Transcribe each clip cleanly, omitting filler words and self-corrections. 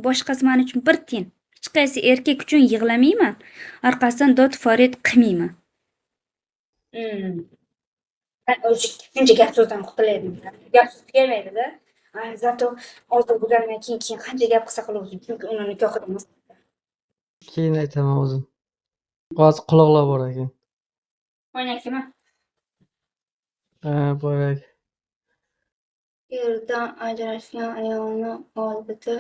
boshqasi men uchun bir tiyin. Hech qaysi erkak uchun yig'lamayman, orqasidan dod faryod qilmayman. Ben shuncha gap so'zdan qutulaydim. Gap so'z tugamaydi-da. Zato hozir bo'lgandan keyin qancha gap qilsa qilaversin, chunki uni nikohida emas. Keyin aytaman o'zim. Hozir quloqlar bor ekan. O'ynakimi? Boyagi. Erdan ajrashgan ayolni oldida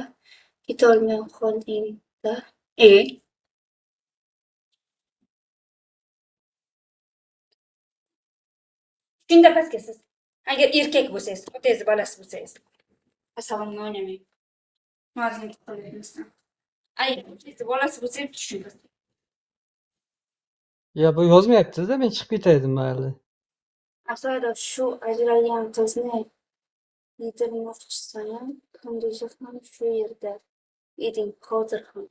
ketolmay qolding-da. Shunda pastga siz. Agar erkak bo'lsangiz, otangizni bolasi bo'lsangiz. Asabimni o'ynamang. Nozlik qilyapman. Agar bolasi bo'lsangiz tushunasiz. Ya bu yozmayapti-da, men chiqib ketay dedim mayli. Aslida shu ajralgan qizni yedirmoqchisan, kunduzi ham shu yerda eding, hozir ham.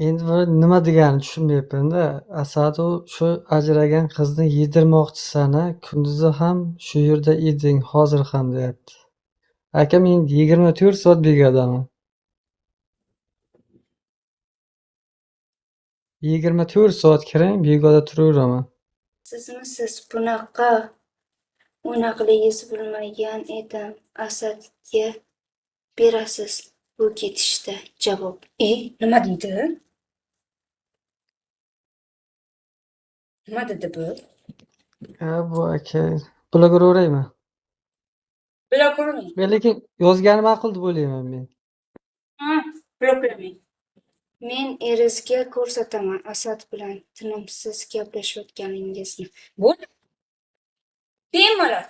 Endi bu nima deganini tushunmayapman-da. Asadu shu ajragan qizni yedirmoqchisan-a, kunduzi ham shu yerda eding, hozir ham deyapti. Aka, men 24 soat brigadadaman. 24 soat kirang, brigada turaveraman. Siz bunaqa o'naqligingiz bilmagan edim. Asadga berasiz bu ketishda javob. Nima deydi? Nima dedi bu? Bu aka, blokiraveraymi? Bloklamang. Lekin yozgani ma'qul deb o'ylayman men. Bloklamang. Men erizga ko'rsataman Asad bilan tinimsiz gaplashayotganingizni. Bo'ldi. Bemalol.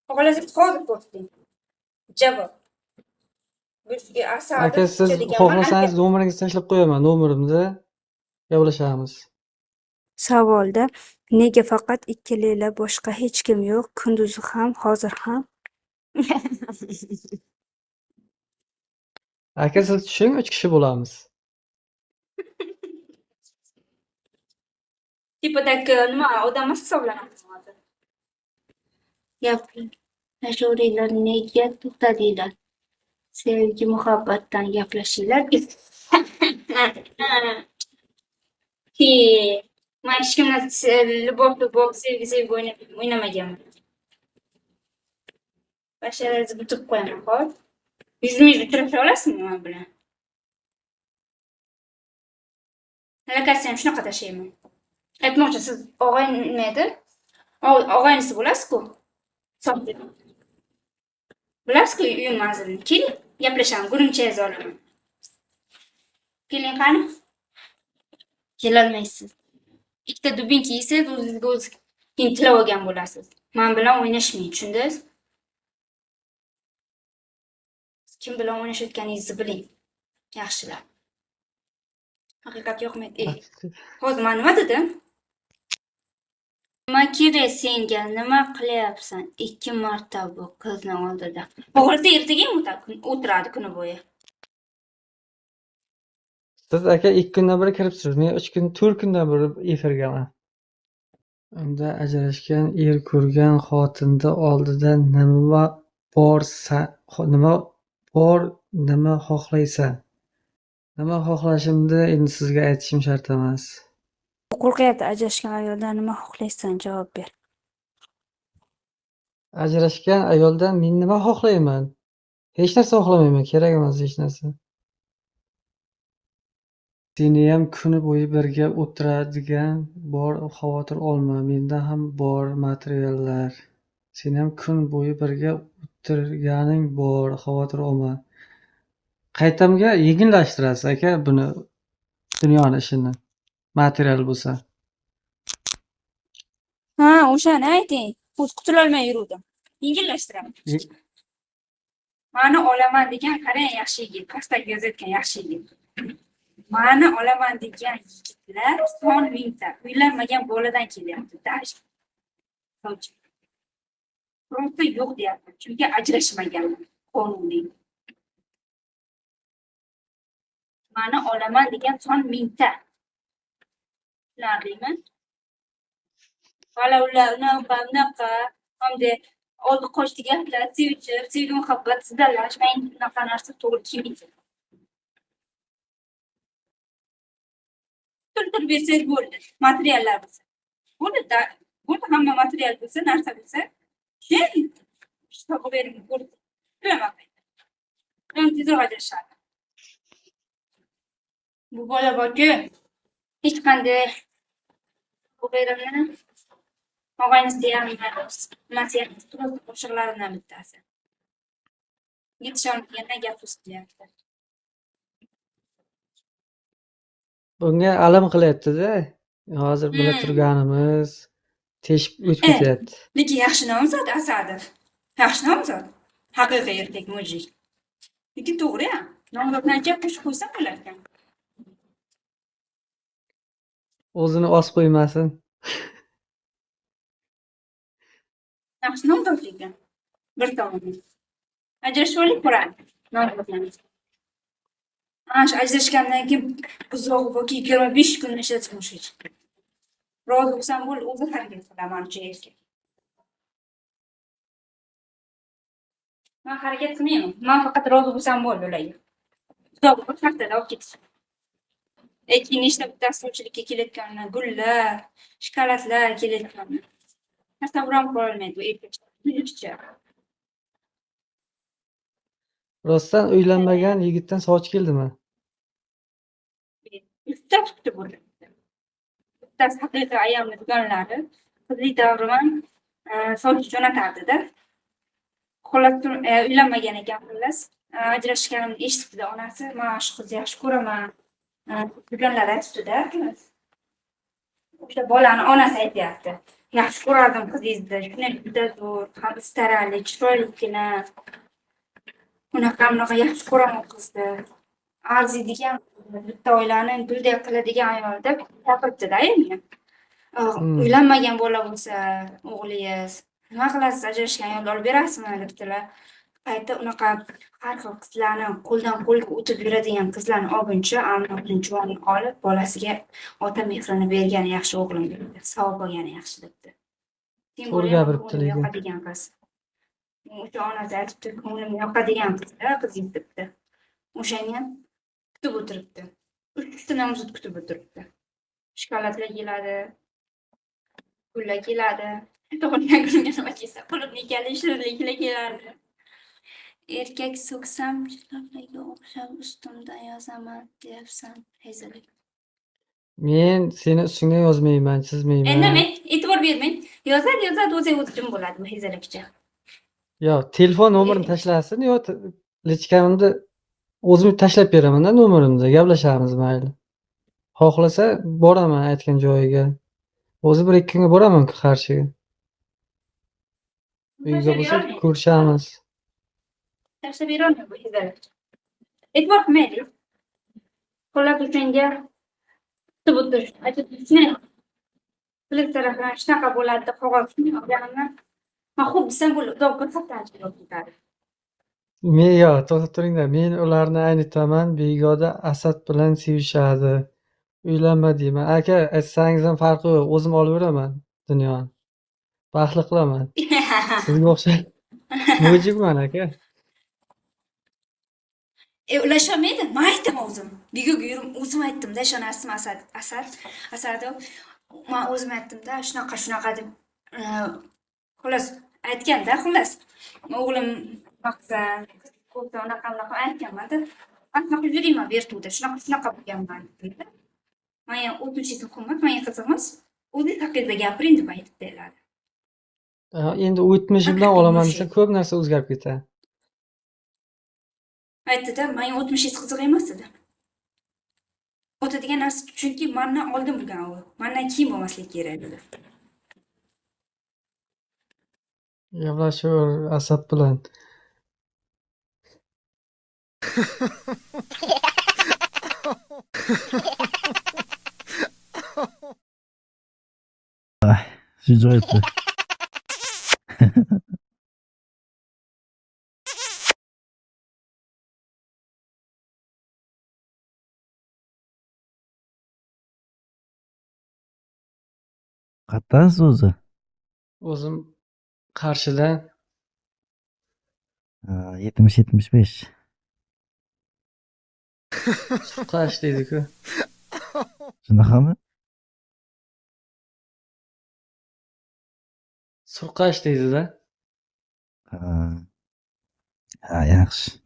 Xohlasangiz hozir ko'rsating. Javob. Aka, siz xohlasangiz nomeringizni tashlab qo'yaman, nomerimni. Gaplashamiz. Savolda nega faqat ikkala boshqa hech kim yo'q, kunduzi ham, hozir ham? Aka, siz tushing, 3 kishi bo'lamiz. Tipadagi nima odam emas hisoblanadi hozir. Gaplashuvinglar nega to'xtadinglar? Sevgi muhabbatdan gaplashinglar. Men hech kimni libos sevgi o'ynamaganman. Basharangizni bitib qo'yaman, xo'p? Yuzma-yuz uchrasha olasizmi men bilan? Halakasiyam shunaqa tashlayman. Aytmoqchi, siz og'ay nima edi? Og'aynisi bo'lasiz-ku. Bilasiz-ku uyim manzilini. Keling, gaplashamiz. Gurunchayizni olaman. Keling qani? Kelolmaysiz. Ikkita dubinka yeysiz, o'zingizga o'z keyin tilab olgan bo'lasiz. Men bilan o'ynashmang, tushundingiz? Kim bilan o'ynashayotganingizni biling. Yaxshilab. Haqiqat yo'qmaydi. Hozir men nima dedim? Nima kerak senga? Nima qilyapsan? 2 marta bu qizni oldida. To'g'risi ertaga ham o'tiradi kuni bo'yi. Siz aka 2 kundan beri kiribsiz. Men 3 kun, 4 kundan beri efirgaman. Unda ajrashgan er ko'rgan xotinni oldida nima xohlaysan? Nima xohlashimni endi sizga aytishim shart emas. Qo'rqyapti ajrashgan ayoldan nima xohlaysan, javob ber. Ajrashgan ayoldan men nima xohlayman? Hech narsa xohlamayman, kerak emas hech narsa. Seniyam kuni bo'yi birga o'tiradigan bor, xavotir olma. Menda ham bor materiallar. Seniyam kun bo'yi birga o'tirganing bor, xavotir olma. Qaytamga yengillashtirasiz aka buni, dunyoni ishini. Material bo'lsa. O'shani ayting. O'zi qutulolmay yuruvdim. Yengillashtiraman. Mani olaman degan qarang yaxshi yigit, pastga yozayotgan yaxshi yigit. Mani olaman degan yigitlar son mingta uylanmagan boladan kelyapti. Просто yo'q deyapman, chunki ajrashmaganman qonuniy. Mani olaman degan son mingta. Ularnimi? Hali ularni bunaqa Hamda oldi qochdi gaplar, sevgi muhabbat, sizlarlash, men bunaqa narsa to'g'ri kelmaydi. Turib bersangiz bo'ldi. Materiallar bo'lsa. Bo'ldi hamma material bo'lsa, narsa bo'lsa, keyin topib bering bo'ldi. Bilaman. Men tezroq ajrashadi. Bu bola borku, hech qanday bu bayramni og'aynisida ham nasihat turadi qo'shiqlaridan bittasi. Yetisholmagandan gap so'zlayapti. Bunga alam qilyapti-da. Hozir bila turganimiz teshib o'tib ketyapti. Lekin yaxshi nomzod Asadov. Yaxshi nomzod. Haqiqiy erkak mujik. Lekin to'g'ri-ya. Nomzodlarga qo'shib qo'ysa bo'lar ekan. O'zini osib qo'ymasin. Yaxshi nomzod ekan. Bir tomonni. Ajrashib ko'radi. Nomzodlarni. Shu ajrashgandan keyin uzoq bo'lib 25 kun ishlatmoqchi. Rozi bo'lsam bo'ldi, o'zi harakat qilaman shu erkak. Men harakat qilmayman. Men faqat rozi bo'lsam bo'ldi ularga. Uzoq bir haftada olib ketish. Lekin nechta dasturchilikka kelayotganlar, gullar, shokoladlar kelayotganlar. Tasavvur ham qila olmaydi bu erkakcha. Menimcha. Rostdan uylanmagan yigitdan soch keldimi? Bitta tutdi bo'ldi. Bittasi haqiqiy ayolni dugonlari. Qizli davriman soch jo'natardi-da. Xullas uylanmagan ekan xullas. Ajrashganimni eshitdi onasi. Men shu qizni yaxshi ko'raman. Dugonlar aytibdi-da. O'sha bolani onasi aytyapti. Yaxshi ko'rardim qizingizni. Shunday juda zo'r, ham istarali, chiroyligina. Unaqa yaxshi ko'raman qizni. Arziydigan bitta oilani guldek qiladigan ayol deb gapiribdi-da endi. Uylanmagan bola bo'lsa, o'g'lingiz, nima qilasiz, ajrashgan ayolni olib berasizmi debdilar. Qayta unaqa har xil qizlarni qo'ldan qo'lga o'tib yuradigan qizlarni olguncha, ammo juvonni olib, bolasiga ota mehrini bergani yaxshi o'g'lim debdi. Savob olgani yaxshi debdi. To'g'ri gapiribdi lekin. yoqadigan qiz. O'sha onasi aytibdi, ko'nglim yoqadigan qizingiz debdi. O'shani ham kutib o'tiribdi. 3 ta nomzod kutib o'tiribdi. Shokoladlar keladi. Gullar keladi. Tug'ilgan kunga nima kelsa, pulni keladi, shirinliklar keladi. Erkak so'ksam, chiroqlarga o'xshab ustimdan yozaman, deyapsan, Hayzalik. Men seni ustingdan yozmayman, chizmayman. Endi men e'tibor bermang. Yozadi, o'zi jim bo'ladi bu Hayzalikcha. Yo, telefon nomerini tashlasin, yo lichkamimda o'zim tashlab beraman-da nomerimni, gaplashamiz mayli. Xohlasa boraman aytgan joyiga. O'zi 1-2 kunga boraman Qarshiga. Uyga bo'lsa ko'rishamiz. Tashlab berolmayman bu Hayzalikcha. E'tibor qilmaydi. Xullas o'shanga kutib o'tirish. Aytishni Bilik tarafdan shunaqa bo'ladi deb qog'ozni olganimdan men xo'p desam bo'ldi, uzoq bir haftadan chiqib ketadi. To'xtab turinglar. Men ularni aytaman, begoda Asad bilan sevishadi. Uylanma deyman. Aka, aytsangiz ham farqi yo'q. O'zim olaveraman dunyoni. Baxtli qilaman. Sizga o'xshab mujibman aka. Ulasholmaydi. Men aytaman o'zim. Begoga yurib o'zim aytdim-da, ishonasizmi Asadov. Men o'zim aytdim-da, shunaqa deb xullas aytganda, xullas o'g'lim maqsan, ko'pda unaqa aytganman-da. Anaqa yurayman virtuda, shunaqa bo'lganman dedi. Men o'tmishingiz qimmat, menga qiziq emas. O'zingiz haqingizda gapiring deb aytib beradi. Endi o'tmishi bilan olaman desa ko'p narsa o'zgarib ketadi. Aytdi-da, menga o'tmishingiz qiziq emas dedi. O'tadigan narsa chunki mendan oldin bo'lgan u. Mendan keyin bo'lmasligi kerak dedi. Gaplashaver Asad bilan. Shu joyda. Qayerdansiz o'zi? O'zim Qarshidan 70-75. Surqash deydi-ku. Shunaqami? Surqash deydi-da. Ha. Ha, yaxshi.